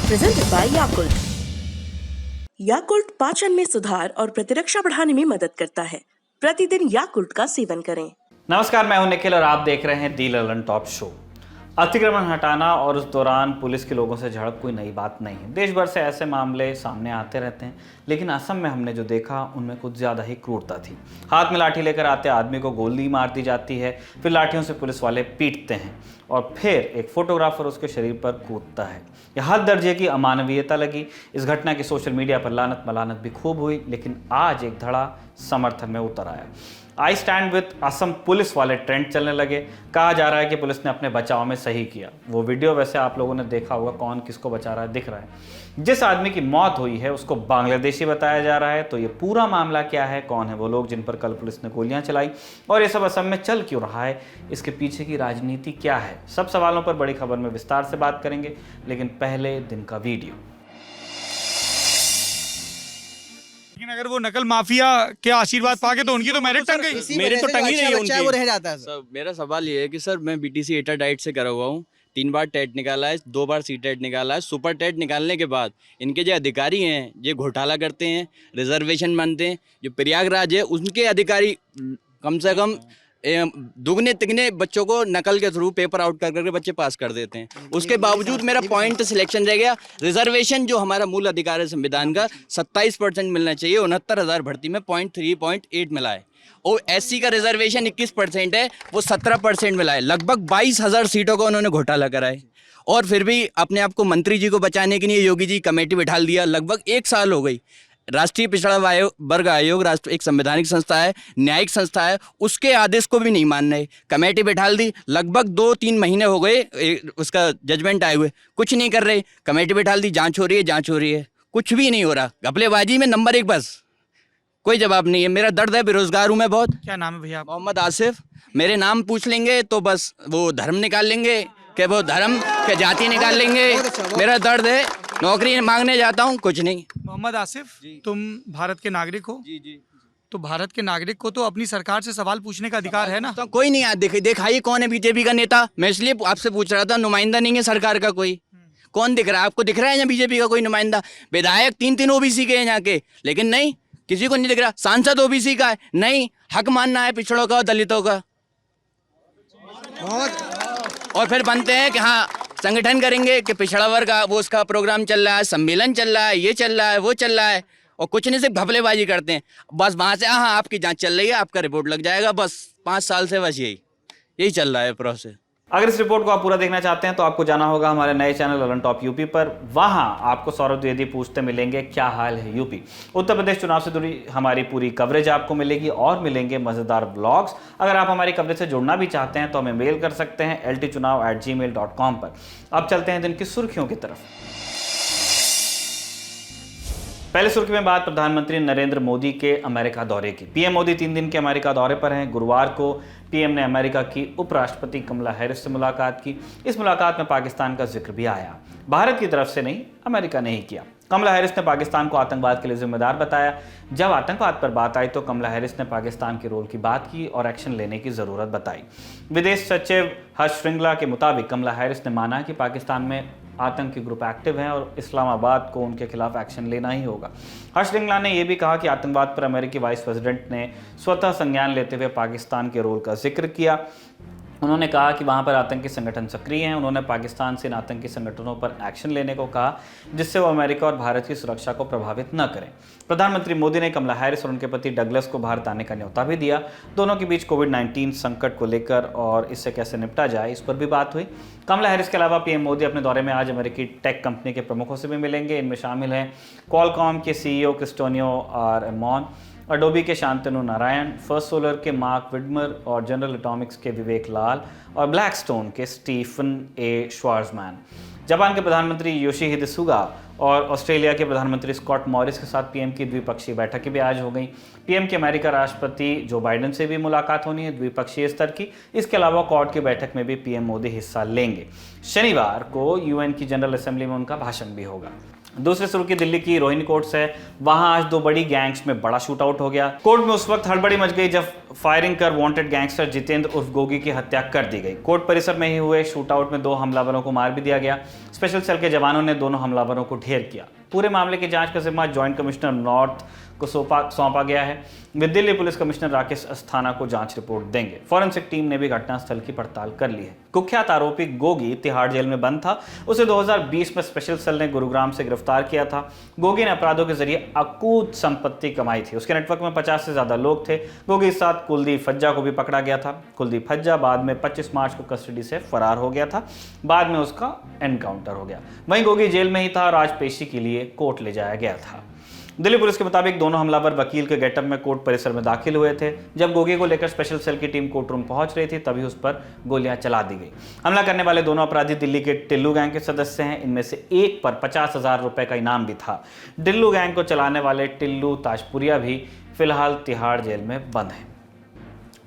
Presented by Yakult. Yakult पाचन में सुधार और प्रतिरक्षा बढ़ाने में मदद करता है। प्रतिदिन याकुल्ट का सेवन करें। नमस्कार, मैं हूं निखिल और आप देख रहे हैं दी ललन टॉप शो। अतिक्रमण हटाना और उस दौरान पुलिस के लोगों से झड़प कोई नई बात नहीं है। देश भर से ऐसे मामले सामने आते रहते हैं, लेकिन असम में हमने जो देखा उनमें कुछ ज़्यादा ही क्रूरता थी। हाथ में लाठी लेकर आते आदमी को गोली मार दी जाती है, फिर लाठियों से पुलिस वाले पीटते हैं और फिर एक फोटोग्राफर उसके शरीर पर कूदता है। यह हद दर्जे की अमानवीयता लगी। इस घटना की सोशल मीडिया पर लानत मलानत भी खूब हुई, लेकिन आज एक धड़ा समर्थन में उतर आया। I stand with Assam police वाले ट्रेंड चलने लगे। कहा जा रहा है कि पुलिस ने अपने बचाव में सही किया। वो वीडियो वैसे आप लोगों ने देखा होगा, कौन किसको बचा रहा है दिख रहा है। जिस आदमी की मौत हुई है उसको बांग्लादेशी बताया जा रहा है। तो ये पूरा मामला क्या है, कौन है वो लोग जिन पर कल पुलिस ने गोलियां चलाई और ये सब असम में चल क्यों रहा है, इसके पीछे की राजनीति क्या है, सब सवालों पर बड़ी खबर में विस्तार से बात करेंगे। लेकिन पहले दिन का वीडियो। लेकिन अगर वो नकल माफिया के आशीर्वाद पाके तो उनकी तो मेरिट टंग गई। मेरे तो टंगी नहीं है उनकी। वो रह जाता है सर मेरा सवाल ये है कि सर मैं बीटीसी एटा डाइट से करा हुआ हूँ, 3 बार टेट निकाला है, 2 बार सी टेट निकाला है। सुपर टेट निकालने के बाद इनके जो अधिकारी हैं ये घोटाला करते हैं, रिजर्वेशन मानते हैं। जो प्रयागराज है उनके अधिकारी कम से कम दुगने तिगने बच्चों को नकल के थ्रू पेपर आउट कर करके बच्चे पास कर देते हैं। उसके बावजूद मेरा पॉइंट सिलेक्शन रह गया। रिजर्वेशन जो हमारा मूल अधिकार है संविधान का 27% मिलना चाहिए, 69,000 भर्ती में 3.8 मिला है। और एससी का रिजर्वेशन 21% है, वो 17% मिला है। लगभग 22,000 सीटों का उन्होंने घोटाला करा है। और फिर भी अपने आप को मंत्री जी को बचाने के लिए योगी जी कमेटी बिठा दिया। लगभग 1 साल हो गई। राष्ट्रीय पिछड़ा वर्ग आयोग राष्ट्र एक संवैधानिक संस्था है, न्यायिक संस्था है, उसके आदेश को भी नहीं मान रहे। कमेटी बिठा दी, लगभग 2-3 महीने हो गए उसका जजमेंट आए हुए, कुछ नहीं कर रहे। कमेटी बिठा दी, जांच हो रही है, जांच हो रही है, कुछ भी नहीं हो रहा। घपलेबाजी में नंबर 1 बस, कोई जवाब नहीं है। मेरा दर्द है, बेरोजगार हूँ मैं बहुत। क्या नाम है भैया? मोहम्मद आसिफ। मेरे नाम पूछ लेंगे तो बस वो धर्म निकाल लेंगे, कि वो धर्म के जाति निकाल लेंगे। मेरा दर्द है, नौकरी मांगने जाता हूँ, कुछ नहीं। मोहम्मद आसिफ, तुम भारत के नागरिक हो? जी जी। तो भारत के नागरिक को तो अपनी सरकार से सवाल पूछने का अधिकार है ना? तो कोई नहीं दिखाइए कौन है बीजेपी का नेता। मैं इसलिए आपसे पूछ रहा था, नुमाइंदा नहीं है सरकार का कोई? कौन दिख रहा है आपको? दिख रहा है यहाँ बीजेपी का कोई नुमाइंदा? विधायक 3 ओबीसी के हैं यहाँ के, लेकिन नहीं, किसी को नहीं दिख रहा। सांसद ओबीसी का है, नहीं। हक मानना है पिछड़ों का और दलितों का, और फिर बनते हैं कि हाँ संगठन करेंगे कि पिछड़ा वर्ग वो उसका प्रोग्राम चल रहा है, सम्मेलन चल रहा है, ये चल रहा है, वो चल रहा है, और कुछ नहीं, सिर्फ घपलेबाजी करते हैं। बस वहाँ से हाँ आपकी जांच चल रही है, आपका रिपोर्ट लग जाएगा, बस 5 साल से बस यही चल रहा है प्रोसेस। अगर इस रिपोर्ट को आप पूरा देखना चाहते हैं तो आपको जाना होगा हमारे नए चैनल ललन टॉप यूपी पर। वहां आपको सौरभ द्विवेदी पूछते मिलेंगे क्या हाल है यूपी। उत्तर प्रदेश चुनाव से जुड़ी हमारी पूरी कवरेज आपको मिलेगी और मिलेंगे मजेदार ब्लॉग्स। अगर आप हमारी कवरेज से जुड़ना भी चाहते हैं तो हमें मेल कर सकते हैं ltchunav@gmail.com पर। अब चलते हैं दिन की सुर्खियों की तरफ। पहले सुर्खी में बात प्रधानमंत्री नरेंद्र मोदी के अमेरिका दौरे की। पीएम मोदी 3 दिन के अमेरिका दौरे पर हैं। गुरुवार को पीएम ने अमेरिका की उपराष्ट्रपति कमला हैरिस से मुलाकात की। इस मुलाकात में पाकिस्तान का जिक्र भी आया। भारत की तरफ से नहीं, अमेरिका ने ही किया। कमला हैरिस ने पाकिस्तान को आतंकवाद के लिए जिम्मेदार बताया। जब आतंकवाद पर बात आई तो कमला हैरिस ने पाकिस्तान के रोल की बात की और एक्शन लेने की जरूरत बताई। विदेश सचिव हर्ष श्रृंगला के मुताबिक कमला हैरिस ने माना कि पाकिस्तान में आतंकी ग्रुप एक्टिव हैं और इस्लामाबाद को उनके खिलाफ एक्शन लेना ही होगा। हर्ष श्रृंगला ने यह भी कहा कि आतंकवाद पर अमेरिकी वाइस प्रेसिडेंट ने स्वतः संज्ञान लेते हुए पाकिस्तान के रोल का जिक्र किया। उन्होंने कहा कि वहाँ पर आतंकी संगठन सक्रिय हैं। उन्होंने पाकिस्तान से इन आतंकी संगठनों पर एक्शन लेने को कहा जिससे वो अमेरिका और भारत की सुरक्षा को प्रभावित न करें। प्रधानमंत्री मोदी ने कमला हैरिस और उनके पति डगलस को भारत आने का न्योता भी दिया। दोनों के बीच कोविड-19 संकट को लेकर और इससे कैसे निपटा जाए इस पर भी बात हुई। कमला हैरिस के अलावा पीएम मोदी अपने दौरे में आज अमेरिकी टेक कंपनी के प्रमुखों से भी मिलेंगे। इनमें शामिल हैं क्वालकॉम के सीईओ क्रिस्टोनियो आर. अडोबी के शांतनु नारायण, फर्स्ट सोलर के मार्क विडमर और जनरल एटॉमिक्स के विवेक लाल और ब्लैकस्टोन के स्टीफन ए श्वार्ज़मैन। जापान के प्रधानमंत्री योशिहिदे सुगा और ऑस्ट्रेलिया के प्रधानमंत्री स्कॉट मॉरिस के साथ पीएम की द्विपक्षीय बैठकें भी आज हो गई। पीएम के अमेरिका राष्ट्रपति जो बाइडेन से भी मुलाकात होनी है द्विपक्षीय स्तर की। इसके अलावा क्वाड की बैठक में भी पीएम मोदी हिस्सा लेंगे। शनिवार को यूएन की जनरल असेंबली में उनका भाषण भी होगा। दूसरी सुर्खी दिल्ली की रोहिणी कोर्ट से। वहां आज दो बड़ी गैंग्स में बड़ा शूट आउट हो गया। कोर्ट में उस वक्त हड़बड़ी मच गई जब फायरिंग कर वांटेड गैंगस्टर जितेंद्र उर्फ गोगी की हत्या कर दी गई। कोर्ट परिसर में ही हुए शूट आउट में दो हमलावरों को मार भी दिया गया। स्पेशल सेल के जवानों ने दोनों हमलावरों को ढेर किया। पूरे मामले की जांच का जिम्मा ज्वाइंट कमिश्नर नॉर्थ को सौंपा गया है। वे दिल्ली पुलिस कमिश्नर राकेश अस्थाना को जांच रिपोर्ट देंगे। फॉरेंसिक टीम ने भी घटनास्थल की पड़ताल कर ली है। कुख्यात आरोपी गोगी तिहाड़ जेल में बंद था। उसे 2020 में स्पेशल सेल ने गुरुग्राम से गिरफ्तार किया था। गोगी ने अपराधों के जरिए अकूत संपत्ति कमाई थी। उसके नेटवर्क में 50 से ज्यादा लोग थे। गोगी के साथ कुलदीप फज्जा को भी पकड़ा गया था। कुलदीप फज्जा बाद में 25 मार्च को कस्टडी से फरार हो गया था। बाद में उसका एनकाउंटर हो गया। वहीं गोगी जेल में ही था और आज पेशी के लिए कोर्ट ले जाया गया था। दिल्ली पुलिस के मुताबिक दोनों हमलावर वकील के गेटअप में कोर्ट परिसर में दाखिल हुए थे। जब गोगी को लेकर स्पेशल सेल की टीम कोर्ट रूम पहुंच रही थी तभी उस पर गोलियां चला दी गई। हमला करने वाले दोनों अपराधी दिल्ली के टिल्लू गैंग के सदस्य हैं। इनमें से एक पर 50,000 रुपए का इनाम भी था। टिल्लू गैंग को चलाने वाले टिल्लू ताजपुरिया भी फिलहाल तिहाड़ जेल में बंद है।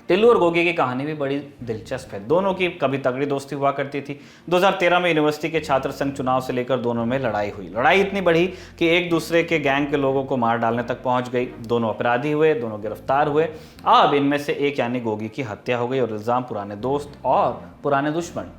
टिल्लू और गोगी की कहानी भी बड़ी दिलचस्प है। दोनों की कभी तगड़ी दोस्ती हुआ करती थी। 2013 में यूनिवर्सिटी के छात्र संघ चुनाव से लेकर दोनों में लड़ाई हुई। लड़ाई इतनी बढ़ी कि एक दूसरे के गैंग के लोगों को मार डालने तक पहुंच गई। दोनों अपराधी हुए, दोनों गिरफ्तार हुए। अब इनमें से एक यानी गोगी की हत्या हो गई और इल्जाम पुराने दोस्त और पुराने दुश्मन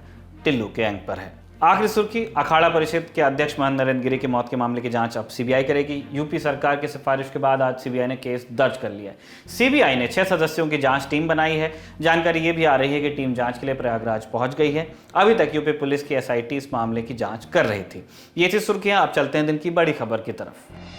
टिल्लू के गैंग पर है। आखिरी सुर्खी, अखाड़ा परिषद के अध्यक्ष महंत नरेंद्र गिरी की मौत के मामले की जांच अब सीबीआई करेगी। यूपी सरकार की सिफारिश के बाद आज सीबीआई ने केस दर्ज कर लिया है। सीबीआई ने 6 सदस्यों की जांच टीम बनाई है। जानकारी ये भी आ रही है कि टीम जांच के लिए प्रयागराज पहुंच गई है। अभी तक यूपी पुलिस की एसआईटी इस मामले की जांच कर रही थी। ये थी सुर्खियां। अब चलते हैं दिन की बड़ी खबर की तरफ।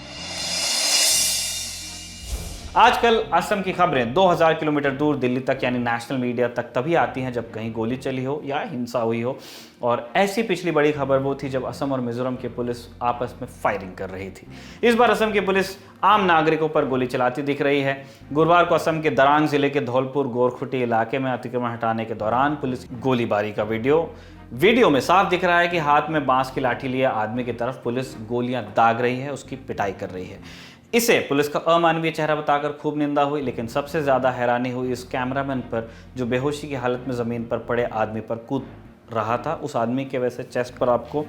आजकल असम की खबरें 2000 किलोमीटर दूर दिल्ली तक यानी नेशनल मीडिया तक तभी आती हैं जब कहीं गोली चली हो या हिंसा हुई हो। और ऐसी पिछली बड़ी खबर वो थी जब असम और मिजोरम की पुलिस आपस में फायरिंग कर रही थी। इस बार असम की पुलिस आम नागरिकों पर गोली चलाती दिख रही है। गुरुवार को असम के दरांग जिले के धौलपुर गोरखुटी इलाके में अतिक्रमण हटाने के दौरान पुलिस गोलीबारी का वीडियो में साफ दिख रहा है कि हाथ में बांस की लाठी लिए आदमी की तरफ पुलिस गोलियां दाग रही है, उसकी पिटाई कर रही है। इसे पुलिस का अमानवीय चेहरा बताकर खूब निंदा हुई। लेकिन सबसे ज्यादा हैरानी हुई इस कैमरामैन पर जो बेहोशी की हालत में जमीन पर पड़े आदमी पर कूद रहा था। उस आदमी के वैसे चेस्ट पर आपको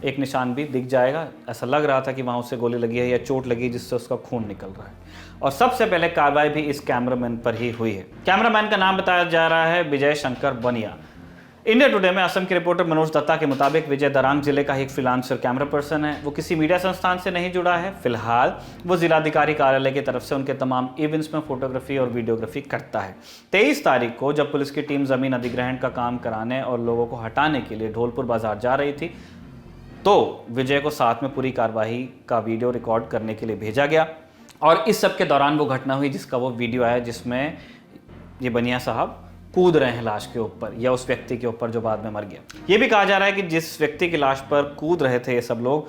एक निशान भी दिख जाएगा। ऐसा लग रहा था कि वहां उसे गोली लगी है या चोट लगी जिससे उसका खून निकल रहा है। और सबसे पहले कार्रवाई भी इस कैमरामैन पर ही हुई है। कैमरामैन का नाम बताया जा रहा है विजय शंकर बनिया। इंडिया टुडे में असम के रिपोर्टर मनोज दत्ता के मुताबिक विजय दरांग जिले का एक फ्रीलांसर कैमरा पर्सन है। वो किसी मीडिया संस्थान से नहीं जुड़ा है। फिलहाल वो जिलाधिकारी कार्यालय की तरफ से उनके तमाम इवेंट्स में फोटोग्राफी और वीडियोग्राफी करता है। 23 तारीख को जब पुलिस की टीम जमीन अधिग्रहण का काम कराने और लोगों को हटाने के लिए ढोलपुर बाजार जा रही थी तो विजय को साथ में पूरी कार्रवाई का वीडियो रिकॉर्ड करने के लिए भेजा गया। और इस सब के दौरान वो घटना हुई जिसका वो वीडियो आया जिसमें ये बनिया साहब कूद रहे हैं लाश के ऊपर या उस व्यक्ति के ऊपर जो बाद में मर गया। ये भी कहा जा रहा है कि जिस व्यक्ति की लाश पर कूद रहे थे ये सब लोग,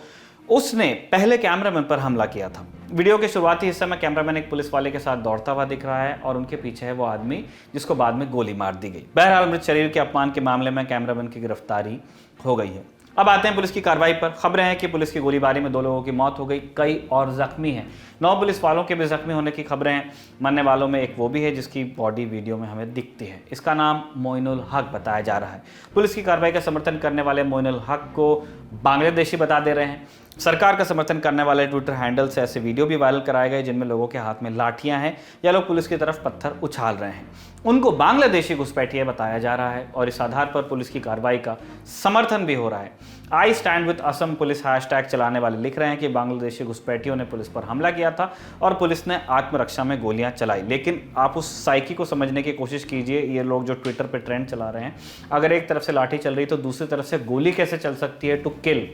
उसने पहले कैमरामैन पर हमला किया था। वीडियो के शुरुआती हिस्से में कैमरामैन एक पुलिस वाले के साथ दौड़ता हुआ दिख रहा है और उनके पीछे है वो आदमी जिसको बाद में गोली मार दी गई। बहरहाल मृत शरीर के अपमान के मामले में कैमरामैन की गिरफ्तारी हो गई है। अब आते हैं पुलिस की कार्रवाई पर। खबरें हैं कि पुलिस की गोलीबारी में 2 लोगों की मौत हो गई, कई और जख्मी हैं। 9 पुलिस वालों के भी जख्मी होने की खबरें हैं। मरने वालों में एक वो भी है जिसकी बॉडी वीडियो में हमें दिखती है। इसका नाम मोइनुल हक बताया जा रहा है। पुलिस की कार्रवाई का समर्थन करने वाले मोइनुल हक को बांग्लादेशी बता दे रहे हैं। सरकार का समर्थन करने वाले ट्विटर हैंडल से ऐसे वीडियो भी वायरल कराए गए जिनमें लोगों के हाथ में लाठियां हैं या लोग पुलिस की तरफ पत्थर उछाल रहे हैं। उनको बांग्लादेशी घुसपैठिए बताया जा रहा है और इस आधार पर पुलिस की कार्रवाई का समर्थन भी हो रहा है। I stand with Assam police hashtag चलाने वाले लिख रहे हैं कि बांग्लादेशी घुसपैठियों ने पुलिस पर हमला किया था और पुलिस ने आत्मरक्षा में गोलियां चलाई। लेकिन आप उस साइकी को समझने की कोशिश कीजिए। ये लोग जो ट्विटर पर ट्रेंड चला रहे हैं, अगर एक तरफ से लाठी चल रही तो दूसरी तरफ से गोली कैसे चल सकती है टू किल।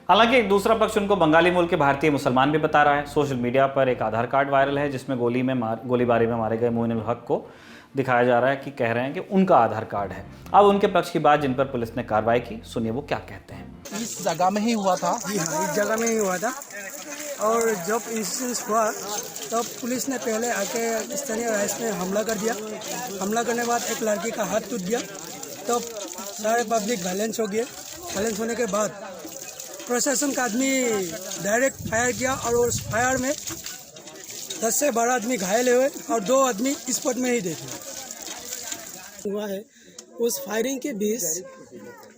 हालांकि एक दूसरा पक्ष उनको बंगाली मूल के भारतीय मुसलमान भी बता रहा है। सोशल मीडिया पर एक आधार कार्ड वायरल है जिसमें गोलीबारी में मारे गए मोइनुल हक को दिखाया जा रहा है कि कह रहे हैं कि उनका आधार कार्ड है। अब उनके पक्ष की बात जिन पर पुलिस ने कार्रवाई की, सुनिए वो क्या कहते हैं। इस जगह में ही हुआ था। जी हाँ, इस जगह में ही हुआ था। और जब इंसिडेंस हुआ तब पुलिस ने पहले आके स्थानीय राइस में हमला कर दिया। हमला करने के बाद एक लड़की का हाथ टूट गया। तब सारे पब्लिक बैलेंस हो गए। बैलेंस होने के बाद प्रशासन का आदमी डायरेक्ट फायर किया और उस फायर में 10 से 12 आदमी घायल हुए और 2 आदमी स्पॉट में ही देखे हुआ है। उस फायरिंग के बीच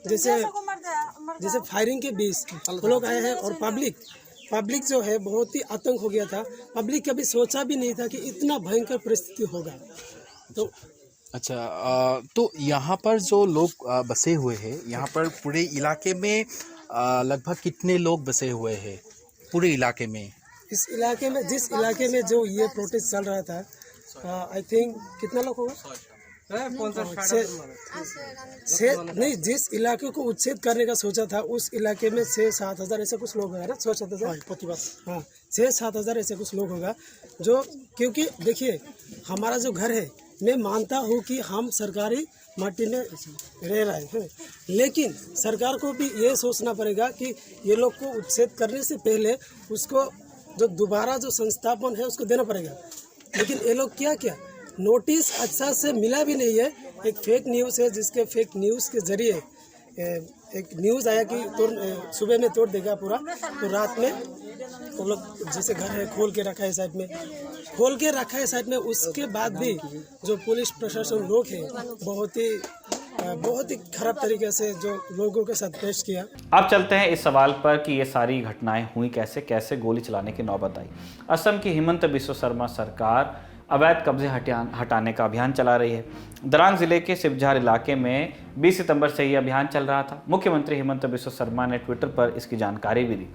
जैसे फायरिंग के बीच वो लोग आए हैं और पब्लिक पब्लिक जो है बहुत ही आतंक हो गया था। पब्लिक कभी सोचा भी नहीं था कि इतना भयंकर परिस्थिति होगा। तो अच्छा, तो यहाँ पर जो लोग बसे हुए हैं, यहाँ पर पूरे इलाके में लगभग कितने लोग बसे हुए हैं पूरे इलाके में? इस इलाके में, जिस इलाके में जो ये प्रोटेस्ट चल रहा था, आई थिंक कितना लोग होगा? नहीं, जिस इलाके को उच्छेद करने का सोचा था उस इलाके में 6-7 हज़ार ऐसे कुछ लोग होगा ना, 6-7 हज़ार। हाँ, 6-7 हज़ार ऐसे कुछ लोग होगा जो, क्योंकि देखिए हमारा जो घर है, मैं मानता हूँ कि हम सरकारी माटी में रह रहे हैं, लेकिन सरकार को भी ये सोचना पड़ेगा कि ये लोग को उच्छेद करने से पहले उसको जो दोबारा जो संस्थापन है उसको देना पड़ेगा। लेकिन ये लोग क्या नोटिस अच्छा से मिला भी नहीं है। एक फेक न्यूज़ है, जिसके फेक न्यूज़ के जरिए एक न्यूज़ आया कि सुबह में तोड़ देगा पूरा, तो रात में तो लोग जैसे घर है खोल के रखा है साइड में, उसके बाद भी जो पुलिस प्रशासन लोग हैं बहुत ही खराब तरीके से जो लोगों के साथ पेश किया। अब चलते हैं इस सवाल पर कि ये सारी घटनाएं हुई कैसे गोली चलाने की नौबत आई। असम की हिमंत बिस्वा शर्मा सरकार अवैध कब्जे हटाने का अभियान चला रही है। दरांग जिले के सिबझार इलाके में 20 सितंबर से यह अभियान चल रहा था। मुख्यमंत्री हिमंत बिस्वा शर्मा ने ट्विटर पर इसकी जानकारी भी दी।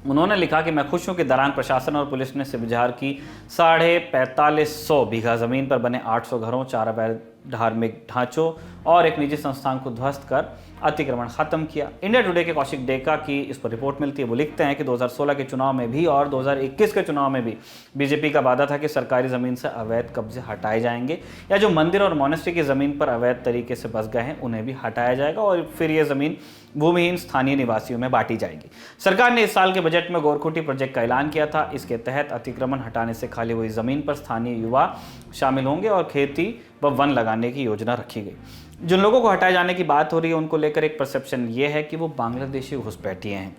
उन्होंने लिखा कि मैं खुश हूं कि दरांग प्रशासन और पुलिस ने सिबझार की 4550 बीघा जमीन पर बने 800 घरों, 4 अवैध धार्मिक ढांचों और एक निजी संस्थान को ध्वस्त कर अतिक्रमण खत्म किया। इंडिया टुडे के कौशिक डेका की इस पर रिपोर्ट मिलती है। वो लिखते हैं कि 2016 के चुनाव में भी और 2021 के चुनाव में भी बीजेपी का वादा था कि सरकारी ज़मीन से अवैध कब्जे हटाए जाएंगे, या जो मंदिर और मोनेस्ट्री की ज़मीन पर अवैध तरीके से बस गए हैं उन्हें भी हटाया जाएगा और फिर ये ज़मीन भूमिहीन स्थानीय निवासियों में बांटी जाएगी। सरकार ने इस साल के बजट में गोरखुटी प्रोजेक्ट का ऐलान किया था। इसके तहत अतिक्रमण हटाने से खाली हुई ज़मीन पर स्थानीय युवा शामिल होंगे और खेती व वन लगाने की योजना रखी गई। जिन लोगों को हटाए जाने की बात हो रही है उनको लेकर एक परसेप्शन ये है कि वो बांग्लादेशी घुसपैठिए हैं।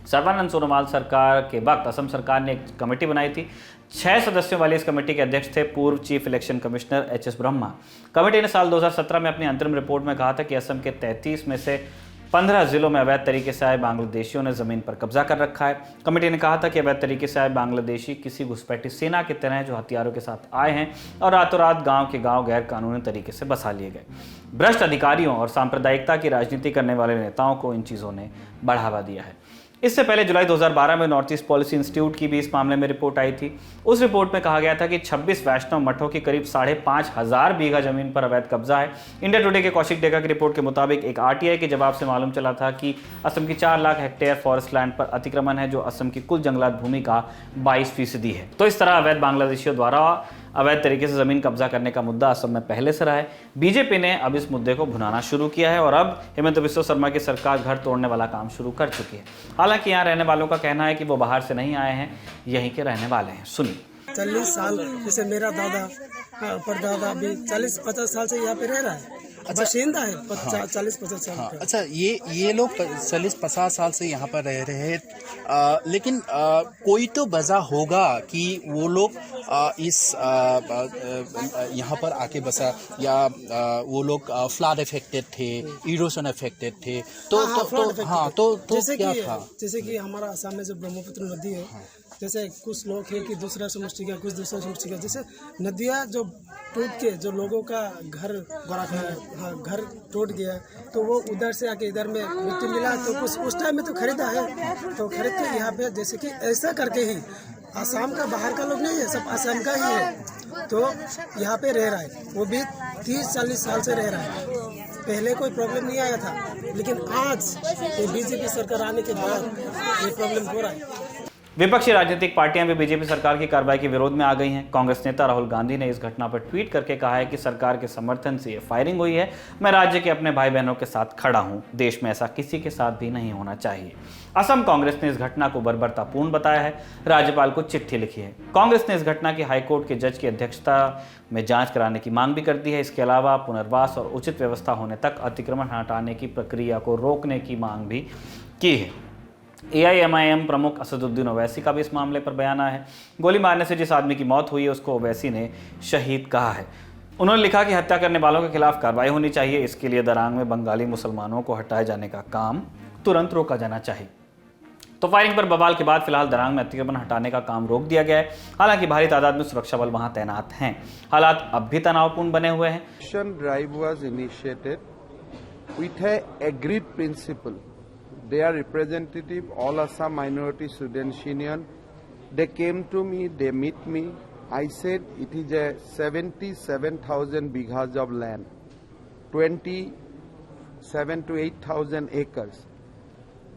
सर्बानंद सोनोवाल सरकार के वक्त असम सरकार ने एक कमेटी बनाई थी। 6 सदस्यों वाली इस कमेटी के अध्यक्ष थे पूर्व chief election commissioner HS. Brahma. Committee ने साल 2017 में अपनी अंतरिम रिपोर्ट में कहा था कि असम के 33 में से 15 जिलों में अवैध तरीके से आए बांग्लादेशियों ने जमीन पर कब्जा कर रखा है। कमेटी ने कहा था कि अवैध तरीके से आए बांग्लादेशी किसी घुसपैठी सेना की तरह जो हथियारों के साथ आए हैं और रातों रात गांव के गांव गैर कानूनी तरीके से बसा लिए गए। भ्रष्ट अधिकारियों और सांप्रदायिकता की राजनीति करने वाले नेताओं को इन चीज़ों ने बढ़ावा दिया है। इससे पहले जुलाई 2012 में नॉर्थ ईस्ट पॉलिसी इंस्टीट्यूट की भी इस मामले में रिपोर्ट आई थी। उस रिपोर्ट में कहा गया था कि 26 वैष्णव मठों की करीब 5,500 बीघा जमीन पर अवैध कब्जा है। इंडिया टुडे के कौशिक डेका की रिपोर्ट के मुताबिक एक आरटीआई के जवाब से मालूम चला था कि असम की 4 लाख हेक्टेयर फॉरेस्ट लैंड पर अतिक्रमण है, जो असम की कुल जंगलात भूमि का 22% है। तो इस तरह अवैध बांग्लादेशियों द्वारा अवैध तरीके से जमीन कब्जा करने का मुद्दा असम में पहले से रहा है। बीजेपी ने अब इस मुद्दे को भुनाना शुरू किया है और अब हिमंत बिस्वा शर्मा की सरकार घर तोड़ने वाला काम शुरू कर चुकी है। हालांकि यहाँ रहने वालों का कहना है कि वो बाहर से नहीं आए हैं, यहीं के रहने वाले हैं। सुनिए। 40 साल, जैसे मेरा दादा परदादा भी 40-50 साल से यहाँ पे रह रहा है, बाशिंदा है 40-50 साल का। अच्छा, ये लोग 40-50 साल से यहाँ पर रह रहे हैं, लेकिन कोई तो वजह होगा कि वो लोग यहाँ पर आके बसा, या वो लोग फ्लड अफेक्टेड थे, इरोशन अफेक्टेड थे, तो जैसे कि हमारा असम में जो ब्रह्मपुत्र नदी है, जैसे कुछ लोग हैं कि दूसरा समष्टि का, कुछ दूसरा समष्टि का, जैसे नदियाँ जो टूट के जो लोगों का घर टूट गया, तो वो उधर से आके इधर में मिट्टी मिला, तो कुछ उस टाइम में तो खरीदा है, तो खरीद के यहाँ पे जैसे कि ऐसा करके ही असम का बाहर का लोग नहीं है, सब असम का ही है, तो यहाँ पे रह रहा है। वो भी 30-40 साल से रह रहा है। पहले कोई प्रॉब्लम नहीं आया था, लेकिन आज ये बीजेपी सरकार आने के बाद ये प्रॉब्लम हो रहा है। विपक्षी राजनीतिक पार्टियां भी बीजेपी सरकार की कार्रवाई के विरोध में आ गई हैं। कांग्रेस नेता राहुल गांधी ने इस घटना पर ट्वीट करके कहा है कि सरकार के समर्थन से ये फायरिंग हुई है। मैं राज्य के अपने भाई बहनों के साथ खड़ा हूं। देश में ऐसा किसी के साथ भी नहीं होना चाहिए। असम कांग्रेस ने इस घटना को बर्बरतापूर्ण बताया है। राज्यपाल को चिट्ठी लिखी है। कांग्रेस ने इस घटना की हाईकोर्ट के जज की अध्यक्षता में जांच कराने की मांग भी कर दी है। इसके अलावा पुनर्वास और उचित व्यवस्था होने तक अतिक्रमण हटाने की प्रक्रिया को रोकने की मांग भी की है। AIMIM प्रमुख असदुद्दीन ओवैसी का भी इस मामले पर बयान आया है। गोली मारने से जिस आदमी की मौत हुई है उसको ओवैसी ने शहीद कहा है। उन्होंने लिखा कि हत्या करने वालों के खिलाफ कार्रवाई होनी चाहिए। इसके लिए दरांग में बंगाली मुसलमानों को हटाए जाने का काम तुरंत रोका जाना चाहिए। तो फायरिंग पर बवाल के बाद फिलहाल दरांग में अतिक्रमण हटाने का काम रोक दिया गया है। हालांकि भारी तादाद में सुरक्षा बल वहां तैनात हैं। हालात अब भी तनावपूर्ण बने हुए हैं। Action drive was initiated with a agreed principle. Their representative, All Assam Minority Students Union, they came to me, they meet me. I said it is a 77,000 bighas of land, 27 to 8,000 acres.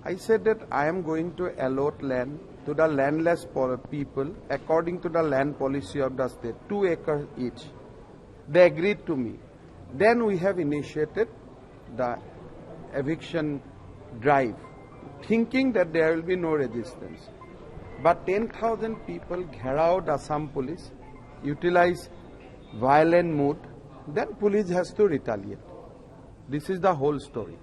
I said that I am going to allot land to the landless people according to the land policy of the state, 2 acres each. They agreed to me. Then we have initiated the eviction drive, thinking that there will be no resistance. But 10,000 people घेराव Assam police, utilize violent mood, then police has to retaliate. This is the whole story.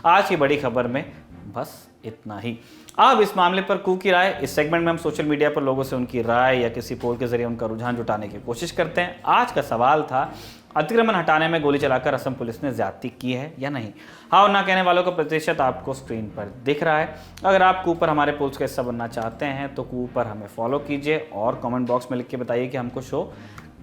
आज की बड़ी खबर में बस इतना ही। अब इस मामले पर कू की राय, इस सेगमेंट में हम सोशल मीडिया पर लोगों से उनकी राय या किसी पोल के जरिए उनका रुझान जुटाने की कोशिश करते हैं। आज का सवाल था, अतिक्रमण हटाने में गोली चलाकर असम पुलिस ने ज्यादती की है या नहीं। हाँ और ना कहने वालों का प्रतिशत आपको स्क्रीन पर दिख रहा है। अगर आप कू पर हमारे पोल्स का हिस्सा बनना चाहते हैं तो कू पर हमें फॉलो कीजिए और कमेंट बॉक्स में लिख के बताइए कि हमको शो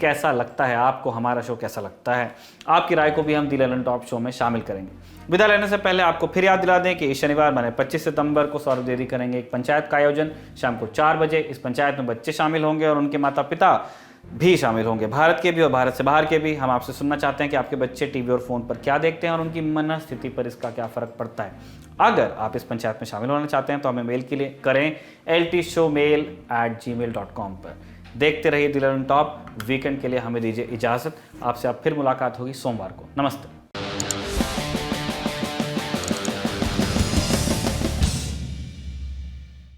कैसा लगता है, आपको हमारा शो कैसा लगता है। आपकी राय को भी हम दी ललन टॉप शो में शामिल करेंगे। विदा लेने से पहले आपको फिर याद दिला दें कि इस शनिवार माने 25 सितंबर को सौरभ द्विवेदी करेंगे एक पंचायत का आयोजन शाम को 4 बजे। इस पंचायत में बच्चे शामिल होंगे और उनके माता पिता भी शामिल होंगे, भारत के भी और भारत से बाहर के भी। हम आपसे सुनना चाहते हैं कि आपके बच्चे टीवी और फोन पर क्या देखते हैं और उनकी मनस्थिति पर इसका क्या फर्क पड़ता है। अगर आप इस पंचायत में शामिल होना चाहते हैं तो हमें मेल के लिए करें ltshowmail@gmail.com पर। देखते रहिए दी ललन टॉप। वीकेंड के लिए हमें दीजिए इजाजत। आपसे अब फिर मुलाकात होगी सोमवार को। नमस्ते।